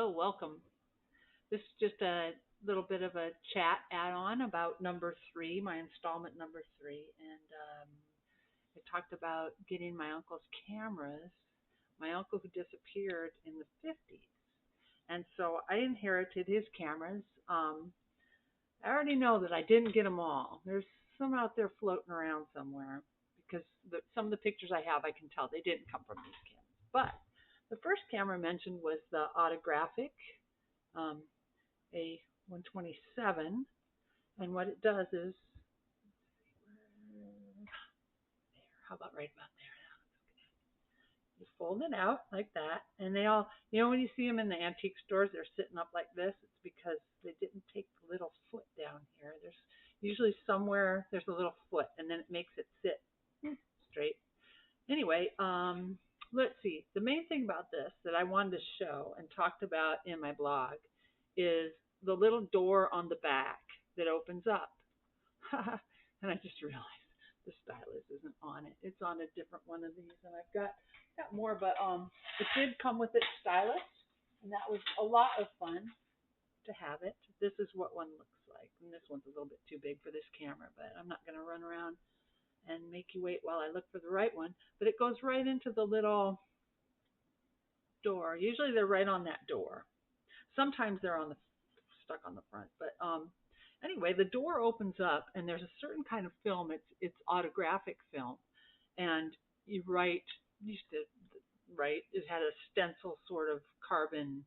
Hello, welcome. This is just a little bit of a chat add-on about number three, my installment number three, and I talked about getting my uncle's cameras. My uncle who disappeared in the 50s, and so I inherited his cameras. I already know that I didn't get them all. There's some out there floating around somewhere because some of the pictures I have, I can tell they didn't come from these cameras. But the first camera mentioned was the autographic um, A127, and what it does is, how about right about there? You fold it out like that, and they all, when you see them in the antique stores, they're sitting up like this. It's because they didn't take the little foot down here. There's usually somewhere there's a little foot, and then it makes it sit straight. Anyway, let's see. The main thing about this that I wanted to show and talked about in my blog is the little door on the back that opens up. And I just realized the stylus isn't on it. It's on a different one of these, and I've got more, but it did come with its stylus, and that was a lot of fun to have it. This is what one looks like, and this one's a little bit too big for this camera, but I'm not going to run around and make you wait while I look for the right one. But it goes right into the little door. Usually they're right on that door. Sometimes they're stuck on the front, but anyway, the door opens up, and there's a certain kind of film. It's autographic film, and you used to write. It had a stencil sort of carbon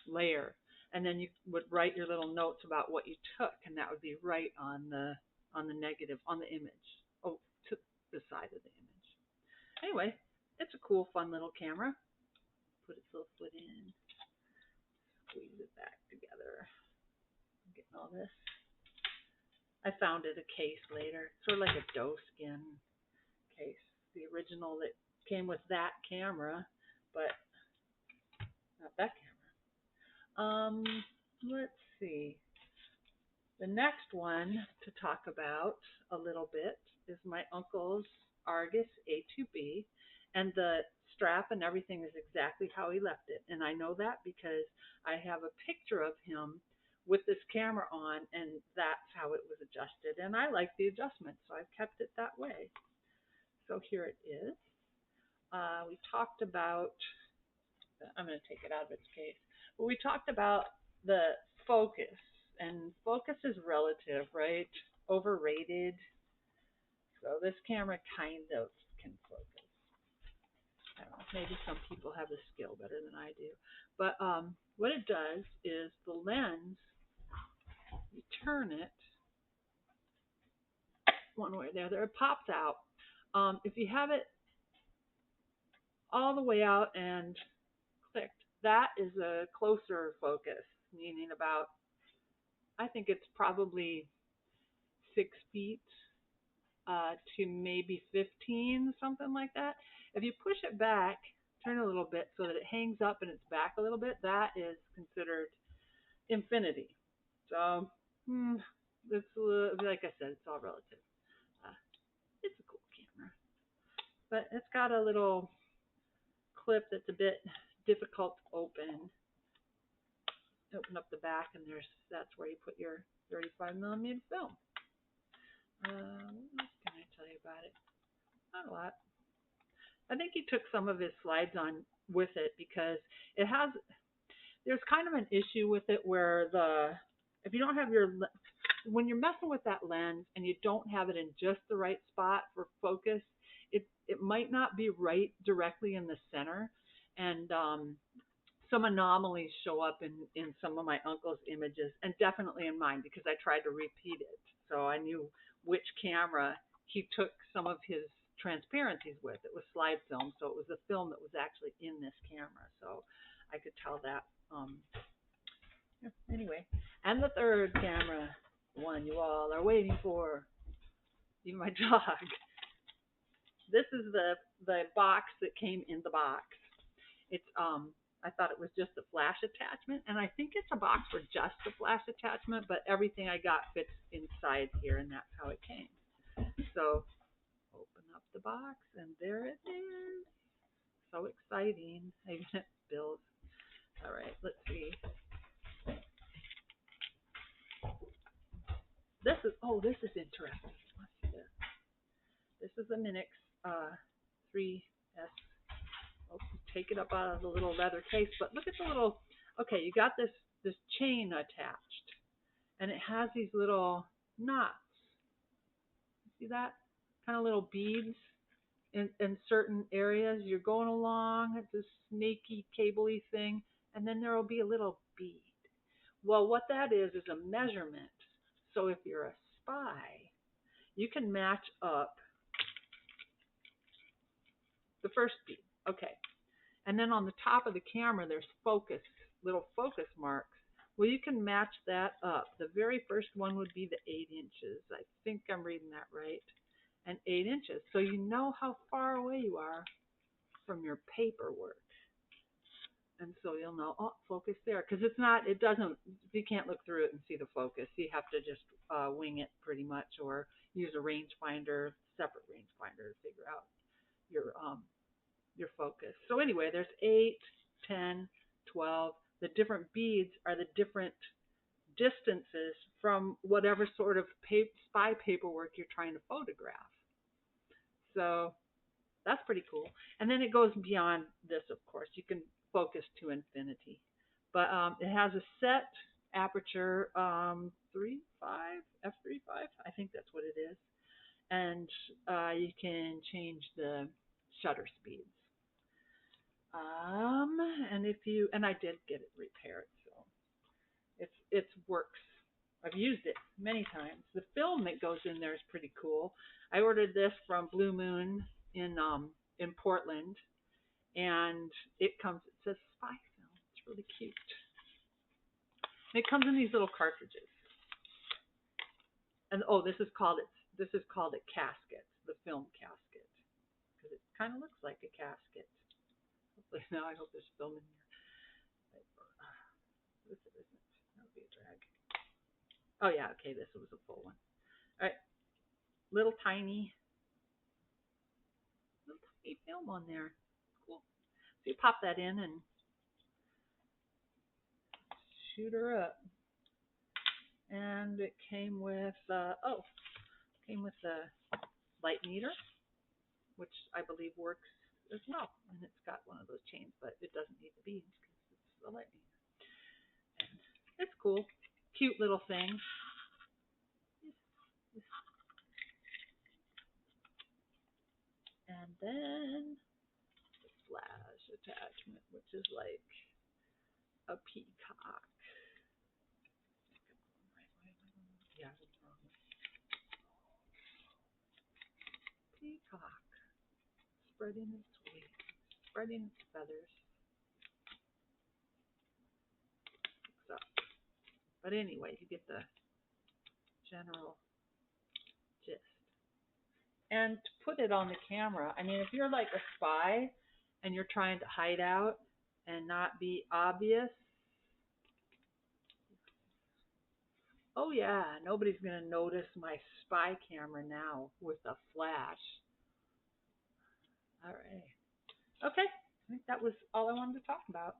layer, and then you would write your little notes about what you took, and that would be right on the negative, on the image, to the side of the image. Anyway, it's a cool, fun little camera. Put its little foot in, squeeze it back together. I'm getting all this. I found it a case later, sort of like a doe skin case, the original that came with that camera, but not that camera. Let's see. The next one to talk about a little bit is my uncle's Argus A2b, and the strap and everything is exactly how he left it. And I know that because I have a picture of him with this camera on, and that's how it was adjusted. And I like the adjustment, so I've kept it that way. So here it is. We talked about, I'm going to take it out of its case, but we talked about the focus, and focus is relative, right? Overrated. So this camera kind of can focus. I don't know, maybe some people have the skill better than I do. But what it does is the lens, you turn it one way or the other, it pops out. If you have it all the way out and clicked, that is a closer focus, meaning about, I think it's probably 6 feet to maybe 15, something like that. If you push it back, turn a little bit so that it hangs up and it's back a little bit, that is considered infinity. So, it's, like I said, it's all relative. It's a cool camera. But it's got a little clip that's a bit difficult to open. Open up the back, and that's where you put your 35mm film. What else can I tell you about it? Not a lot. I think he took some of his slides on with it because there's kind of an issue with it where if you don't have when you're messing with that lens and you don't have it in just the right spot for focus, it might not be right directly in the center, and some anomalies show up in some of my uncle's images, and definitely in mine because I tried to repeat it. So I knew which camera he took some of his transparencies with. It was slide film, so it was the film that was actually in this camera. So I could tell that. Anyway, and the third camera, one you all are waiting for, even my dog. This is the box that came in the box. It's I thought it was just a flash attachment, and I think it's a box for just the flash attachment, but everything I got fits inside here, and that's how it came. So open up the box, and there it is. So exciting. I even have bills. All right, let's see. This is interesting. Let's see this. This is a Minox 3S. Oh, take it up out of the little leather case, but look at the little. Okay, you got this chain attached, and it has these little knots. See that? Kind of little beads in certain areas. You're going along, it's a snaky, cabley thing, and then there will be a little bead. Well, what that is a measurement. So if you're a spy, you can match up the first bead. Okay. And then on the top of the camera, there's little focus marks. Well, you can match that up. The very first one would be the 8 inches. I think I'm reading that right. And 8 inches. So you know how far away you are from your paperwork. And so you'll know, oh, focus there. Because you can't look through it and see the focus. You have to just wing it pretty much, or use a rangefinder, separate rangefinder to figure out your focus. So anyway, there's 8, 10, 12. The different beads are the different distances from whatever sort of spy paperwork you're trying to photograph. So that's pretty cool. And then it goes beyond this, of course. You can focus to infinity. But it has a set aperture 3.5, f3.5. I think that's what it is. And you can change the shutter speeds. And I did get it repaired, so it works. I've used it many times. The film that goes in there is pretty cool. I ordered this from Blue Moon in Portland, and it says spy film. It's really cute. And it comes in these little cartridges. And this is called a casket, the film casket, because it kind of looks like a casket. Now I hope there's film in here. This isn't. That would be a drag. Oh yeah, okay, this was a full one. All right, little tiny film on there. Cool. So you pop that in and shoot her up. And it came with the light meter, which I believe works as well. And it's got one of those chains, but it doesn't need the beads because it's a light meter. And it's cool. Cute little thing. And then the flash attachment, which is like a peacock. Yeah, peacock. Spreading its wings, spreading its feathers. So, but anyway, you get the general gist. And to put it on the camera, I mean, if you're like a spy and you're trying to hide out and not be obvious, oh yeah, nobody's going to notice my spy camera now with a flash. All right. Okay, I think that was all I wanted to talk about.